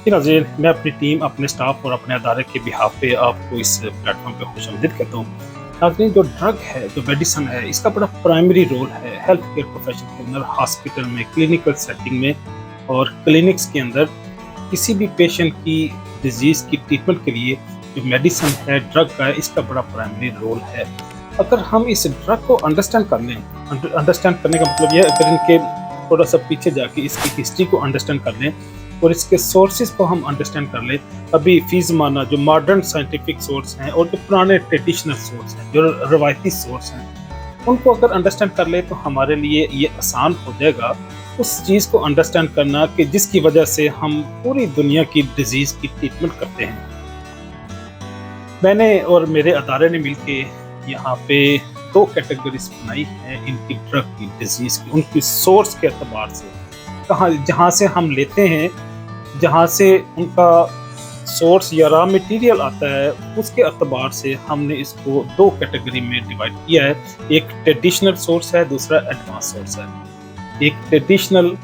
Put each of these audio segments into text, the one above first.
जी नाज़रीन, मैं अपनी टीम, अपने स्टाफ और अपने अदारे के बिहाफ पे आपको इस प्लेटफॉर्म पे खुशामदीद कहता हूँ। नाज़रीन, जो ड्रग है, जो मेडिसिन है, इसका बड़ा प्राइमरी रोल है हेल्थ केयर प्रोफेशन के अंदर, हॉस्पिटल में, क्लिनिकल सेटिंग में और क्लिनिक्स के अंदर किसी भी पेशेंट की डिजीज़ की ट्रीटमेंट के लिए जो मेडिसिन है, ड्रग का है, इसका बड़ा प्राइमरी रोल है। अगर हम इस ड्रग को अंडरस्टैंड कर लें, अंडरस्टैंड करने का मतलब यह है, अगर इनके थोड़ा सा पीछे जाके इसकी हिस्ट्री को अंडरस्टैंड कर लें और इसके सोर्सेज को हम अंडरस्टैंड कर लें, अभी फी ज़माना जो मॉडर्न साइंटिफिक सोर्स हैं और जो पुराने ट्रेडिशनल सोर्स हैं, जो रवायती सोर्स हैं, उनको अगर अंडरस्टैंड कर ले तो हमारे लिए ये आसान हो जाएगा उस चीज़ को अंडरस्टैंड करना कि जिसकी वजह से हम पूरी दुनिया की डिजीज़ की ट्रीटमेंट करते हैं। मैंने और मेरे अदारे ने मिलके यहाँ पे 2 कैटेगरीज बनाई हैं इनकी ड्रग की, डिजीज़ की, उनकी सोर्स के एतबार से, कहाँ जहाँ से हम लेते हैं, जहाँ से उनका सोर्स या रॉ मटेरियल आता है, उसके एतबार से हमने इसको 2 कैटेगरी में डिवाइड किया है। एक ट्रेडिशनल सोर्स है, दूसरा एडवांस सोर्स है। एक ट्रेडिशनल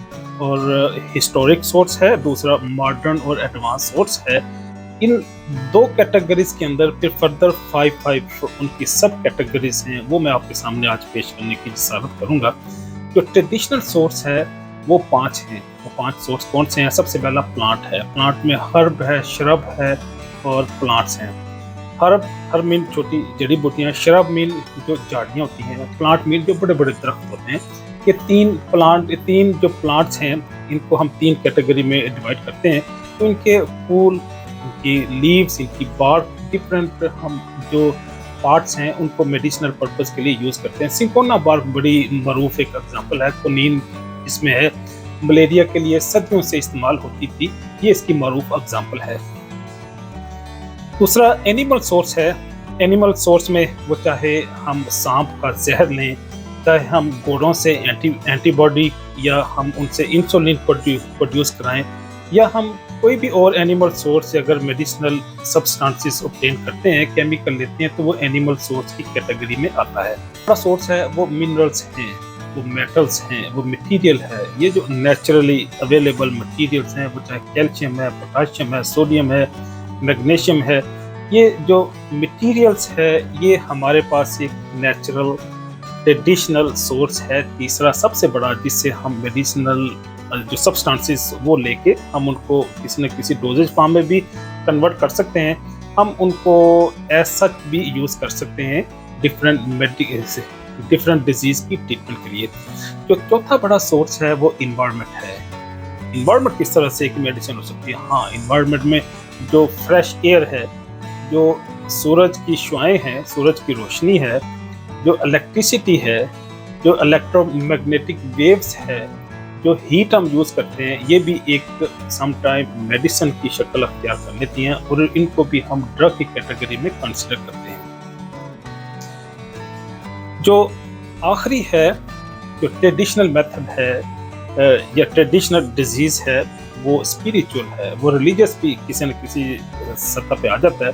और हिस्टोरिक सोर्स है, दूसरा मॉडर्न और एडवांस सोर्स है। इन 2 कैटेगरीज के अंदर फिर फर्दर 5 उनकी सब कैटेगरीज हैं, वो मैं आपके सामने आज पेश करने की जसारत करूँगा। जो ट्रेडिशनल सोर्स है वो 5 हैं। वो 5 सोर्स कौन से हैं? सबसे पहला प्लांट है। प्लांट में हर्ब है, श्रब है और प्लांट्स हैं। हर्ब मीन छोटी जड़ी बूटियाँ, श्रब मीन जो झाड़ियाँ होती हैं, प्लांट मीन जो बड़े बड़े दरख्त होते हैं। ये 3 जो प्लांट्स हैं, इनको हम 3 कैटेगरी में डिवाइड करते हैं। तो इनके फूल, इनकी लीव्स, इनकी बार्क, डिफरेंट हम जो पार्ट्स हैं उनको मेडिसिनल पर्पस के लिए यूज़ करते हैं। सिंकोना बार्क बड़ी मरूफ एक एग्जांपल है। क्विनीन इसमें है, मलेरिया के लिए सदियों से इस्तेमाल होती थी, ये इसकी मरूफ एग्जांपल है। दूसरा एनिमल सोर्स है। एनिमल सोर्स में वो चाहे हम सांप का जहर लें, चाहे हम घोड़ों से एंटीबॉडी या हम उनसे इंसुलिन प्रोड्यूस कराएं, या हम कोई भी और एनिमल सोर्स से अगर मेडिसिनल सब्सटेंसेस ऑब्टेन करते हैं, केमिकल लेते हैं, तो वो एनिमल सोर्स की कैटेगरी में आता है। दूसरा सोर्स है वो मिनरल्स हैं, वो मेटल्स हैं, वो मटेरियल है। ये जो नेचुरली अवेलेबल मटेरियल्स हैं, वो चाहे कैल्शियम है, पोटाशियम है, सोडियम है, मैग्नीशियम है, ये जो मटेरियल्स है ये हमारे पास एक नेचुरल ट्रेडिशनल सोर्स है। तीसरा सबसे बड़ा, जिससे हम मेडिसिनल जो सब्सटेंसेस वो लेके हम उनको किसी न किसी डोजेज फॉर्म में भी कन्वर्ट कर सकते हैं। हम उनको एज सच भी यूज़ कर सकते हैं डिफरेंट डिजीज़ की ट्रीटमेंट के लिए। जो चौथा बड़ा सोर्स है वो इन्वायरमेंट है। इन्वायरमेंट किस तरह से एक मेडिसिन हो सकती है? हाँ, इन्वायरमेंट में जो फ्रेश एयर है, जो सूरज की शुआएं हैं, सूरज की रोशनी है, जो इलेक्ट्रिसिटी है, जो इलेक्ट्रोमैग्नेटिक वेव्स है, जो हीट हम यूज़ करते हैं, ये भी एक समटाइम मेडिसिन की शक्ल अख्तियार कर लेती हैं और इनको भी हम ड्रग की कैटेगरी में कंसिडर करते हैं। जो आखिरी है, जो ट्रेडिशनल मेथड है या ट्रेडिशनल डिजीज़ है, वो स्पिरिचुअल है, वो रिलीजियस भी किसी न किसी सतह पे आ जाता है।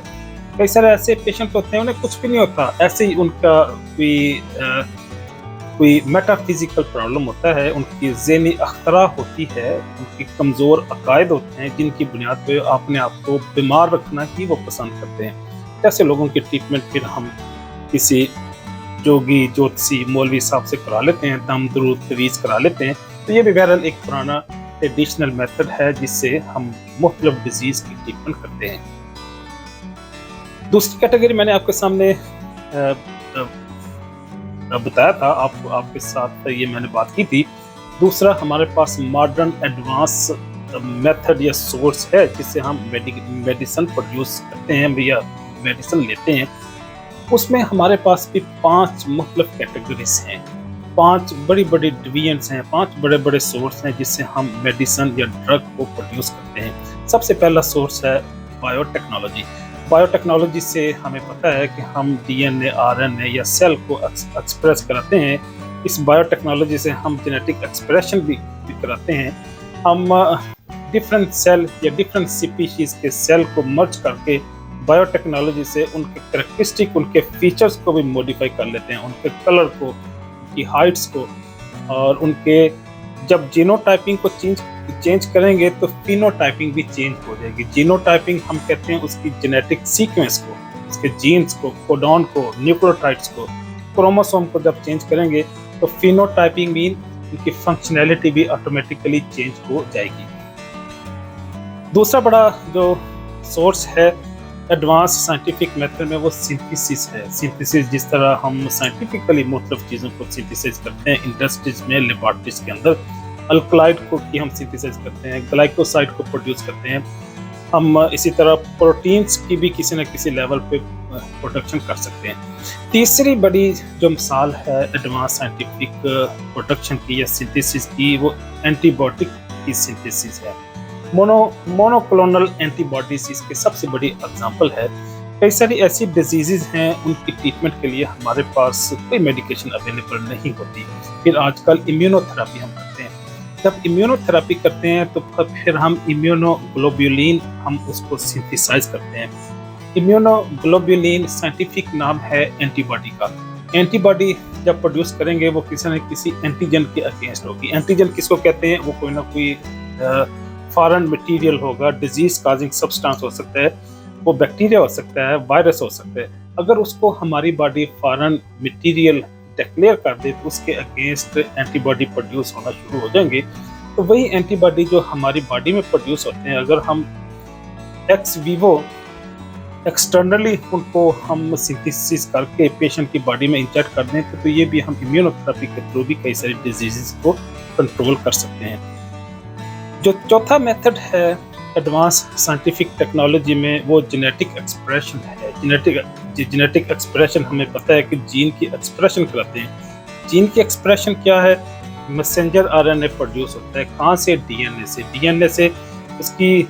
कई सारे ऐसे पेशेंट होते हैं, उन्हें कुछ भी नहीं होता, ऐसे ही उनका कोई मेटाफिजिकल प्रॉब्लम होता है, उनकी ज़हनी अख्तरा होती है, उनकी कमज़ोर अकायद होते हैं, जिनकी बुनियाद पे अपने आप को बीमार रखना ही वो पसंद करते हैं। ऐसे लोगों की ट्रीटमेंट फिर हम किसी जोगी, ज्योतिषी, मौलवी साहब से करा लेते हैं, दम दरूद तवीज़ करा लेते हैं। तो ये भी बहरहाल एक पुराना ट्रेडिशनल मेथड है जिससे हम मुख्तलिफ डिजीज़ की ट्रीटमेंट करते हैं। दूसरी कैटेगरी मैंने आपके सामने बताया था, आपके साथ ये मैंने बात की थी। दूसरा हमारे पास मॉडर्न एडवांस मेथड या सोर्स है जिससे हम मेडिसिन प्रोड्यूस करते हैं या मेडिसिन लेते हैं। उसमें हमारे पास भी 5 मुख्तलिफ कैटेगरीज हैं, 5 बड़ी बड़ी डिवीजन्स हैं, 5 बड़े बड़े सोर्स हैं जिससे हम मेडिसिन या ड्रग को प्रोड्यूस करते हैं। सबसे पहला सोर्स है बायोटेक्नोलॉजी। बायोटेक्नोलॉजी से हमें पता है कि हम डीएनए, आरएनए या सेल को एक्सप्रेस कराते हैं। इस बायोटेक्नोलॉजी से हम जेनेटिक एक्सप्रेशन भी कराते हैं। हम डिफरेंट सेल या डिफरेंट स्पीशीज़ के सेल को मर्ज करके बायोटेक्नोलॉजी से उनके कैरेक्टरिस्टिक, उनके फीचर्स को भी मॉडिफाई कर लेते हैं, उनके कलर को, उनकी हाइट्स को, और उनके जब जीनोटाइपिंग को चेंज चेंज करेंगे तो फिनोटाइपिंग भी चेंज हो जाएगी। जीनोटाइपिंग हम कहते हैं उसकी जेनेटिक सीक्वेंस को, उसके जीन्स को, कोडॉन को, न्यूक्लियोटाइड्स को, क्रोमोसोम को जब चेंज करेंगे तो फिनोटाइपिंग मीन उनकी फंक्शनैलिटी भी ऑटोमेटिकली चेंज हो जाएगी। दूसरा बड़ा जो सोर्स है एडवांस साइंटिफिक मेथड में वो सिंथेसिस है। सिंथेसिस जिस तरह हम साइंटिफिकली मुख्तलिफ चीज़ों को सिंथेसाइज करते हैं इंडस्ट्रीज में, लेबॉर्ट्रीज के अंदर अल्कलाइड को की हम सिंथेसाइज करते हैं, ग्लाइकोसाइड को प्रोड्यूस करते हैं, हम इसी तरह प्रोटीन्स की भी किसी न किसी लेवल पे प्रोडक्शन कर सकते हैं। तीसरी बड़ी जो मिसाल है एडवांस साइंटिफिक प्रोडक्शन की या सिंथेसिस की वो एंटीबायोटिक की सिंथेसिस है। मोनोक्लोनल एंटीबॉडीज इसकी सबसे बड़ी एग्जांपल है। कई सारी ऐसी डिजीजेज हैं उनकी ट्रीटमेंट के लिए हमारे पास कोई मेडिकेशन अवेलेबल नहीं होती, फिर आजकल इम्यूनोथेरेपी हम करते हैं। जब इम्यूनोथेरेपी करते हैं तो फिर हम इम्यूनोग्लोब्युलिन हम उसको सिंथेसाइज करते हैं। इम्यूनोग्लोब्युलिन साइंटिफिक नाम है एंटीबॉडी का। एंटीबॉडी जब प्रोड्यूस करेंगे वो किसी न किसी एंटीजन के अगेंस्ट होगी। एंटीजन किसको कहते हैं? वो कोई ना कोई फॉरेन मटेरियल होगा, डिजीज काजिंग सब्सटेंस हो सकता है, वो बैक्टीरिया हो सकता है, वायरस हो सकता है। अगर उसको हमारी बॉडी फॉरेन मटेरियल डिक्लेयर कर दे तो उसके अगेंस्ट एंटीबॉडी प्रोड्यूस होना शुरू हो जाएंगे। तो वही एंटीबॉडी जो हमारी बॉडी में प्रोड्यूस होते हैं, अगर हम एक्स वीवो एक्सटर्नली उनको हम सिंथेसिस करके पेशेंट की बॉडी में इंजेक्ट कर दें तो ये भी हम इम्यूनोथेरेपी के थ्रू भी कई सारी डिजीजेस को कंट्रोल कर सकते हैं। जो चौथा मेथड है एडवांस साइंटिफिक टेक्नोलॉजी में वो जेनेटिक एक्सप्रेशन है। जेनेटिक एक्सप्रेशन हमें पता है कि जीन की एक्सप्रेशन कराते हैं। जीन की एक्सप्रेशन क्या है? मैसेंजर आरएनए प्रोड्यूस होता है। कहाँ से? डीएनए से। डीएनए से उसकी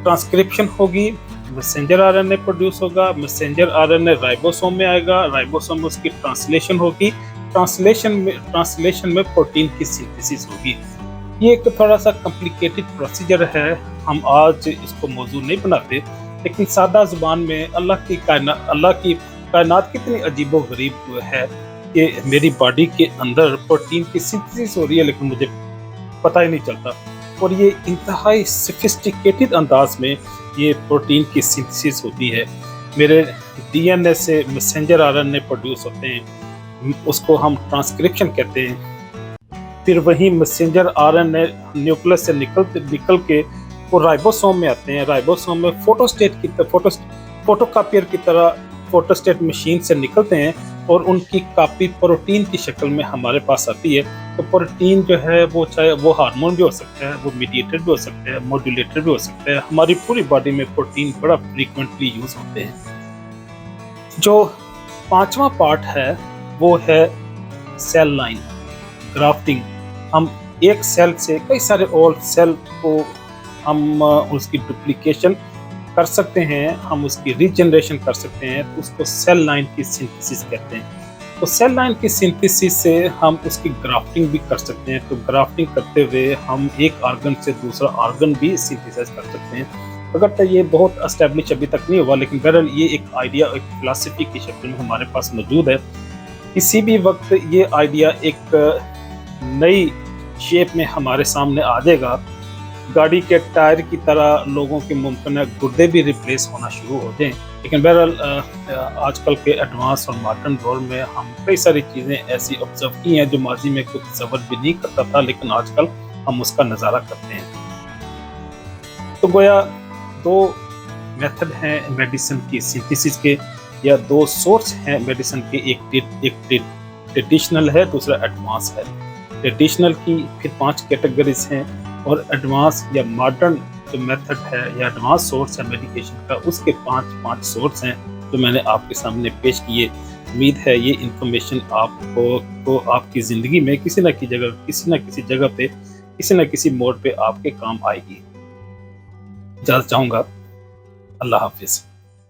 ट्रांसक्रिप्शन होगी, मैसेंजर आरएनए प्रोड्यूस होगा, मैसेंजर आरएनए राइबोसोम में आएगा, राइबोसोम में उसकी ट्रांसलेशन होगी, ट्रांसलेशन में प्रोटीन की सिंथेसिस होगी। ये एक थोड़ा सा कॉम्प्लिकेटेड प्रोसीजर है, हम आज इसको मौजू नहीं बनाते, लेकिन सादा जुबान में अल्लाह की कायनात कितनी अजीबो गरीब है कि मेरी बॉडी के अंदर प्रोटीन की सिंथेसिस हो रही है लेकिन मुझे पता ही नहीं चलता। और ये इंतहाई सोफिस्टिकेटेड अंदाज में ये प्रोटीन की सिंथेसिस होती है। मेरे डीएनए से मैसेंजर आरएनए प्रोड्यूस होते हैं, उसको हम ट्रांसक्रिप्शन कहते हैं। फिर वही मैसेंजर आरएनए न्यूक्लियस से निकल के वो राइबोसोम में आते हैं। राइबोसोम में फोटोकॉपियर की तरह फोटोस्टेट मशीन से निकलते हैं और उनकी कॉपी प्रोटीन की शक्ल में हमारे पास आती है। तो प्रोटीन जो है वो चाहे वो हार्मोन भी हो सकता है, वो मीडिएटर भी हो सकता है, मॉड्यूलेटर भी हो सकता है। हमारी पूरी बॉडी में प्रोटीन बड़ा फ्रीक्वेंटली यूज होते हैं। जो पांचवा पार्ट है वो है सेल लाइन ग्राफ्टिंग। हम एक सेल से कई सारे और सेल को हम उसकी डुप्लीकेशन कर सकते हैं, हम उसकी रीजनरेशन कर सकते हैं, तो उसको सेल लाइन की सिंथेसिस कहते हैं। तो सेल लाइन की सिंथेसिस से हम उसकी ग्राफ्टिंग भी कर सकते हैं। तो ग्राफ्टिंग करते हुए हम एक ऑर्गन से दूसरा ऑर्गन भी सिंथेसाइज कर सकते हैं। अगर तो ये बहुत एस्टेब्लिश अभी तक नहीं हुआ, लेकिन बहरहाल ये एक आइडिया, एक फिलॉसफी की शक्ल में हमारे पास मौजूद है। किसी भी वक्त ये आइडिया एक नई शेप में हमारे सामने आ जाएगा। गाड़ी के टायर की तरह लोगों के मुमकिन है गुर्दे भी रिप्लेस होना शुरू हो जाएं। लेकिन बहरहाल आजकल के एडवांस और मॉडर्न दौर में हम कई सारी चीज़ें ऐसी ऑब्जर्व की हैं जो माजी में कुछ तसव्वुर भी नहीं करता था, लेकिन आजकल हम उसका नज़ारा करते हैं। तो गोया दो मेथड हैं मेडिसिन की सिंथेसिस के, या दो सोर्स हैं मेडिसिन के, एक ट्रेडिशनल है, दूसरा एडवांस है। ट्रेडिशनल की फिर 5 कैटेगरीज हैं और एडवांस या मॉडर्न जो मेथड है या एडवांस सोर्स है मेडिकेशन का, उसके 5 सोर्स हैं जो मैंने आपके सामने पेश किए। उम्मीद है ये इंफॉर्मेशन आपको आपकी ज़िंदगी में किसी न किसी जगह पे, किसी न किसी मोड़ पे आपके काम आएगी। इजाज़त चाहूँगा। अल्लाह हाफिज़।